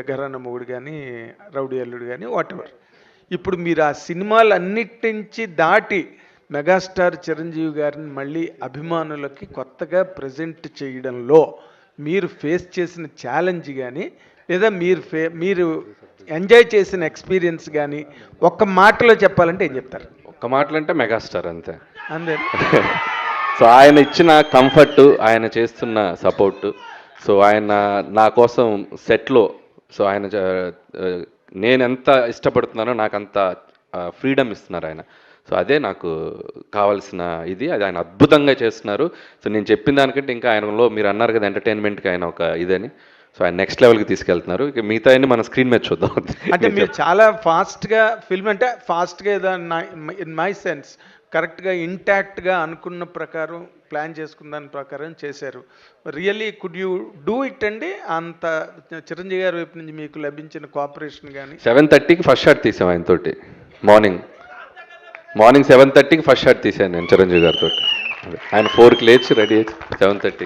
ఘరానా మొగుడు కానీ, రౌడీ అల్లుడు కానీ వాటెవర్. ఇప్పుడు మీరు ఆ సినిమాలన్నిటి నుంచి దాటి మెగాస్టార్ చిరంజీవి గారిని మళ్ళీ అభిమానులకి కొత్తగా ప్రజెంట్ చేయడంలో మీరు ఫేస్ చేసిన ఛాలెంజ్ కానీ, లేదా మీరు ఎంజాయ్ చేసిన ఎక్స్పీరియన్స్ కానీ ఒక్క మాటలో చెప్పాలంటే ఏం చెప్తారు? ఒక్క మాటలు అంటే మెగాస్టార్ అంతే. అంతే. సో ఆయన ఇచ్చిన కంఫర్ట్, ఆయన చేస్తున్న సపోర్టు, సో ఆయన నా కోసం సెట్లో, సో ఆయన నేను ఎంత ఇష్టపడుతున్నానో నాకు అంత ఫ్రీడమ్ ఇస్తున్నారు ఆయన. సో అదే నాకు కావాల్సిన ఇది. అది ఆయన అద్భుతంగా చేస్తున్నారు. సో నేను చెప్పిన దానికంటే ఇంకా ఆయనలో మీరు అన్నారు కదా ఎంటర్టైన్మెంట్కి ఆయన ఒక ఇదని, సో ఆయన నెక్స్ట్ లెవెల్కి తీసుకెళ్తున్నారు. ఇక మిగతా అన్ని మన స్క్రీన్ మీద చూద్దాం. అంటే మీరు చాలా ఫాస్ట్గా ఫిల్మ్ అంటే ఫాస్ట్గా ఏదో ఇన్ మై సెన్స్ కరెక్ట్గా ఇంటాక్ట్గా అనుకున్న ప్రకారం ప్లాన్ చేసుకున్న దాని ప్రకారం చేశారు. Really could you do it అండి? అంత చిరంజీవి గారి వైపు నుంచి మీకు లభించిన కోఆపరేషన్ కానీ? 7:30కి ఫస్ట్ షాట్ తీసాం ఆయనతోటి. మార్నింగ్ 7:30కి ఫస్ట్ షాట్ తీసాను నేను చిరంజీవి గారితో. ఆయన 4కి లేచి రెడీ అయ్యి 7:30కి